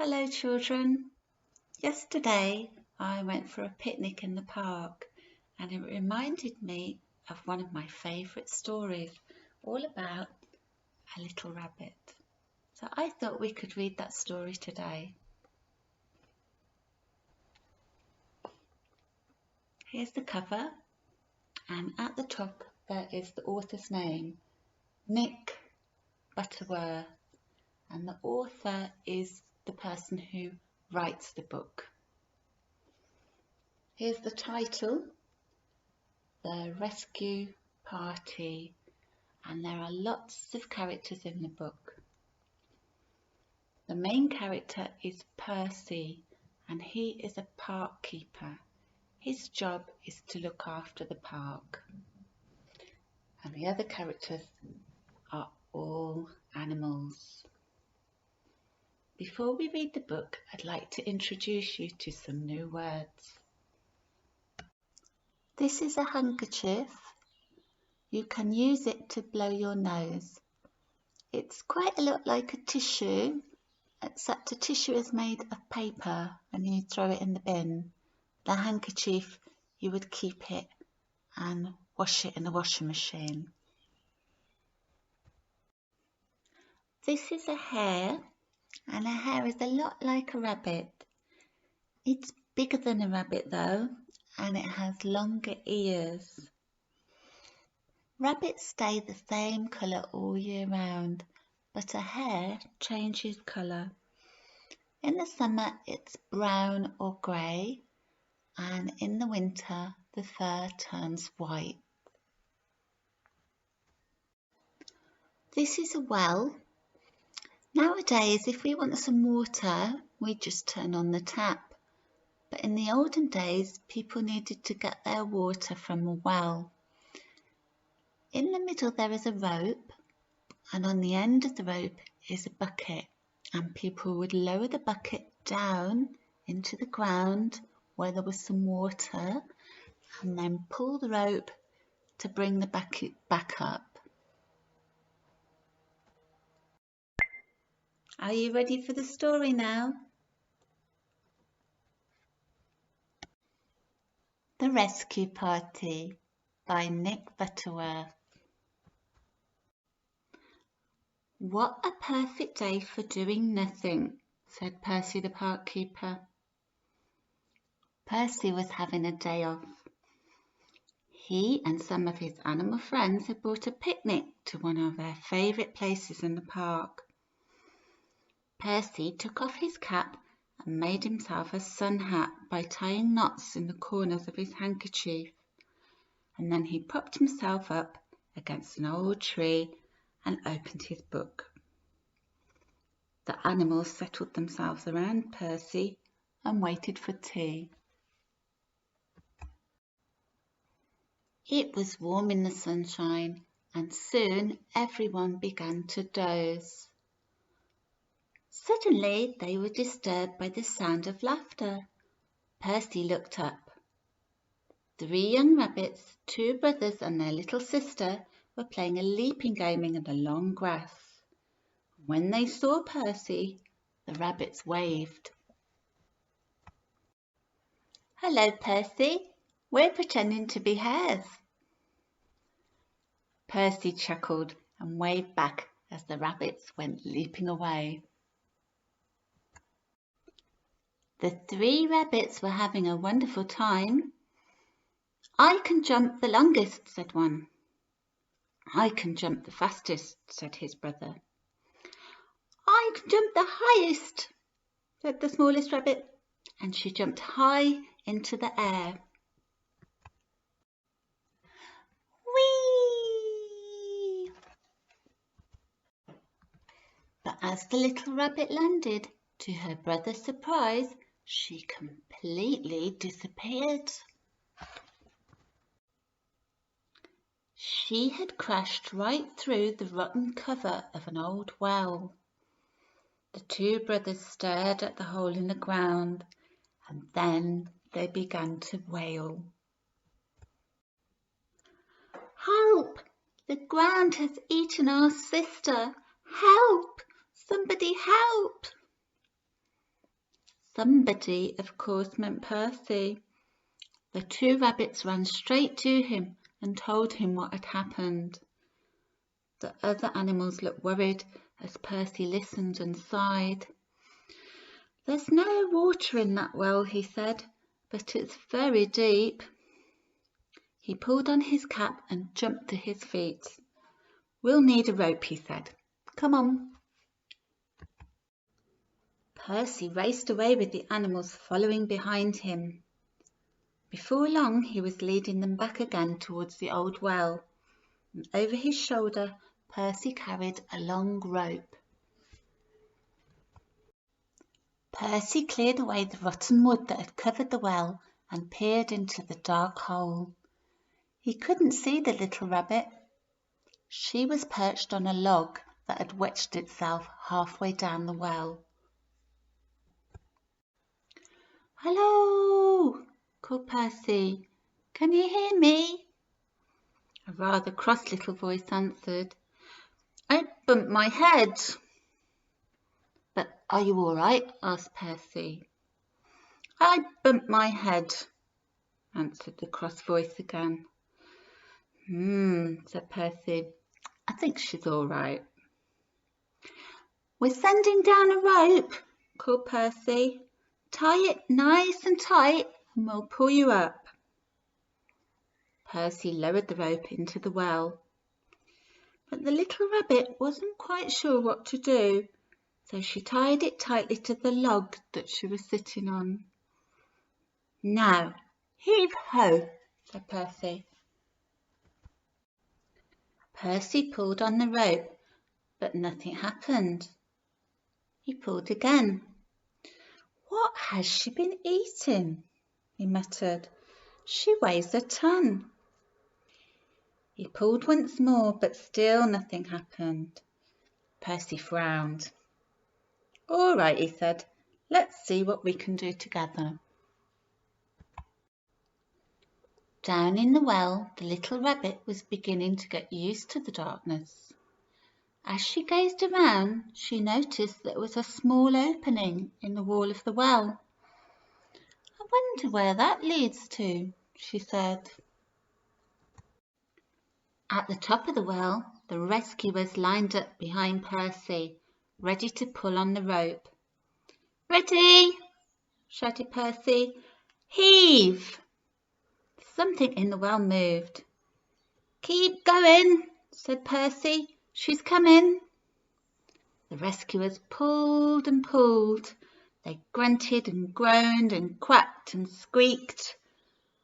Hello children. Yesterday I went for a picnic in the park and it reminded me of one of my favourite stories, all about a little rabbit. So I thought we could read that story today. Here's the cover, and at the top there is the author's name, Nick Butterworth, and the author is the person who writes the book. Here's the title, The Rescue Party, and there are lots of characters in the book. The main character is Percy, and he is a park keeper. His job is to look after the park. And the other characters are all animals. Before we read the book, I'd like to introduce you to some new words. This is a handkerchief. You can use it to blow your nose. It's quite a lot like a tissue, except a tissue is made of paper and you throw it in the bin. The handkerchief, you would keep it and wash it in the washing machine. This is a hare, and a hare is a lot like a rabbit. It's bigger than a rabbit though, and it has longer ears. Rabbits stay the same colour all year round, but a hare changes colour. In the summer it's brown or grey, and in the winter the fur turns white. This is a well. Nowadays, if we want some water, we just turn on the tap. But in the olden days, people needed to get their water from a well. In the middle there is a rope, and on the end of the rope is a bucket, and people would lower the bucket down into the ground where there was some water, and then pull the rope to bring the bucket back up. Are you ready for the story now? The Rescue Party by Nick Butterworth. What a perfect day for doing nothing, said Percy the park keeper. Percy was having a day off. He and some of his animal friends had brought a picnic to one of their favourite places in the park. Percy took off his cap and made himself a sun hat by tying knots in the corners of his handkerchief, and then he propped himself up against an old tree and opened his book. The animals settled themselves around Percy and waited for tea. It was warm in the sunshine, and soon everyone began to doze. Suddenly they were disturbed by the sound of laughter. Percy looked up. 3 young rabbits, 2 brothers and their little sister, were playing a leaping game in the long grass. When they saw Percy, the rabbits waved. "Hello, Percy. We're pretending to be hares." Percy chuckled and waved back as the rabbits went leaping away. The 3 rabbits were having a wonderful time. "I can jump the longest," said one. "I can jump the fastest," said his brother. "I can jump the highest," said the smallest rabbit, and she jumped high into the air. Whee! But as the little rabbit landed, to her brother's surprise, she completely disappeared. She had crashed right through the rotten cover of an old well. The 2 brothers stared at the hole in the ground, and then they began to wail. "Help! The ground has eaten our sister! Help! Somebody help!" Somebody, of course, meant Percy. The two rabbits ran straight to him and told him what had happened. The other animals looked worried as Percy listened and sighed. "There's no water in that well," he said, "but it's very deep." He pulled on his cap and jumped to his feet. "We'll need a rope," he said. "Come on." Percy raced away with the animals following behind him. Before long he was leading them back again towards the old well, and over his shoulder Percy carried a long rope. Percy cleared away the rotten wood that had covered the well and peered into the dark hole. He couldn't see the little rabbit. She was perched on a log that had wedged itself halfway down the well. "Hello!" called Percy. "Can you hear me?" A rather cross little voice answered. "I bumped my head." "But are you all right?" asked Percy. "I bumped my head," answered the cross voice again. Said Percy. "I think she's all right." "We're sending down a rope," called Percy. "Tie it nice and tight and we'll pull you up." Percy lowered the rope into the well, but the little rabbit wasn't quite sure what to do, so she tied it tightly to the log that she was sitting on. "Now, heave ho," said Percy. Percy pulled on the rope, but nothing happened. He pulled again. "What has she been eating?" he muttered. "She weighs a ton." He pulled once more, but still nothing happened. Percy frowned. "All right," he said. "Let's see what we can do together." Down in the well, the little rabbit was beginning to get used to the darkness. As she gazed around, she noticed there was a small opening in the wall of the well. "I wonder where that leads to," she said. At the top of the well, the rescuers lined up behind Percy, ready to pull on the rope. "Ready!" shouted Percy. "Heave!" Something in the well moved. "Keep going," said Percy. "She's coming." The rescuers pulled and pulled. They grunted and groaned and quacked and squeaked.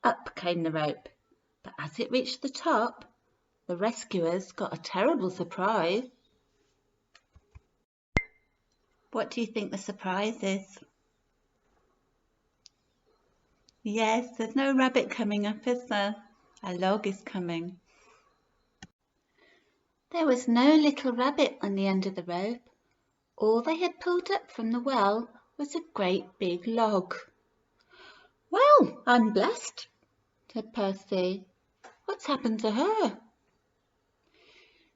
Up came the rope, but as it reached the top, the rescuers got a terrible surprise. What do you think the surprise is? Yes, there's no rabbit coming up, is there? A log is coming. There was no little rabbit on the end of the rope. All they had pulled up from the well was a great big log. "Well, I'm blessed," said Percy. "What's happened to her?"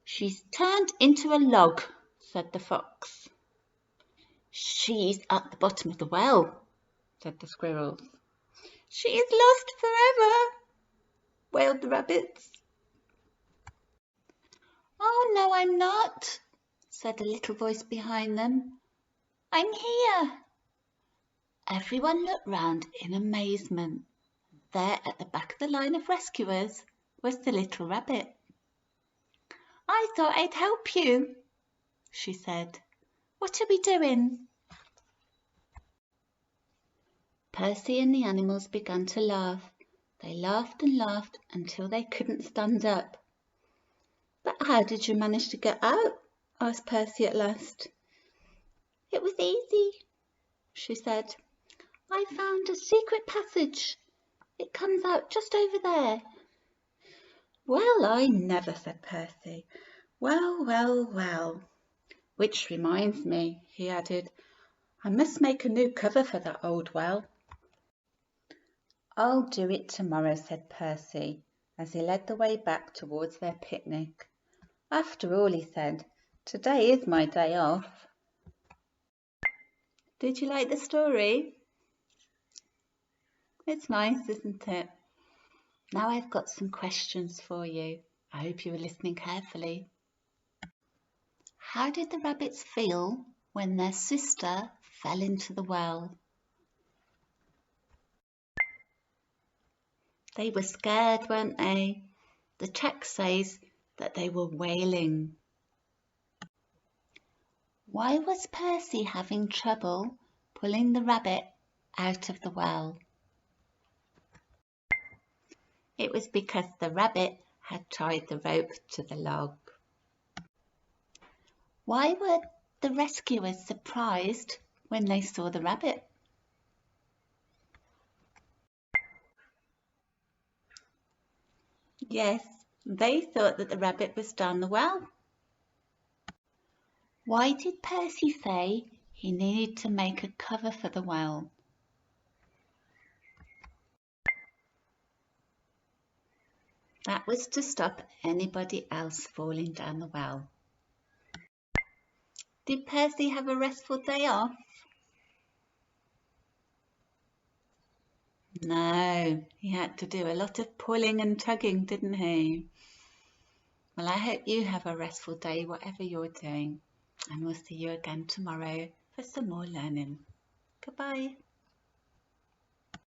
"She's turned into a log," said the fox. "She's at the bottom of the well," said the squirrels. "She is lost forever," wailed the rabbits. "Oh, no, I'm not," said a little voice behind them. "I'm here." Everyone looked round in amazement. There at the back of the line of rescuers was the little rabbit. "I thought I'd help you," she said. "What are we doing?" Percy and the animals began to laugh. They laughed and laughed until they couldn't stand up. "But how did you manage to get out?" asked Percy at last. "It was easy," she said. "I found a secret passage. It comes out just over there." "Well, I never," said Percy. "Well, well, well. Which reminds me," he added, "I must make a new cover for that old well." "I'll do it tomorrow," said Percy, as he led the way back towards their picnic. "After all," he said, "today is my day off." Did you like the story? It's nice, isn't it? Now I've got some questions for you. I hope you were listening carefully. How did the rabbits feel when their sister fell into the well? They were scared, weren't they? The text says that they were wailing. Why was Percy having trouble pulling the rabbit out of the well? It was because the rabbit had tied the rope to the log. Why were the rescuers surprised when they saw the rabbit? Yes, they thought that the rabbit was down the well. Why did Percy say he needed to make a cover for the well? That was to stop anybody else falling down the well. Did Percy have a restful day off? No, he had to do a lot of pulling and tugging, didn't he? Well, I hope you have a restful day, whatever you're doing, and we'll see you again tomorrow for some more learning. Goodbye.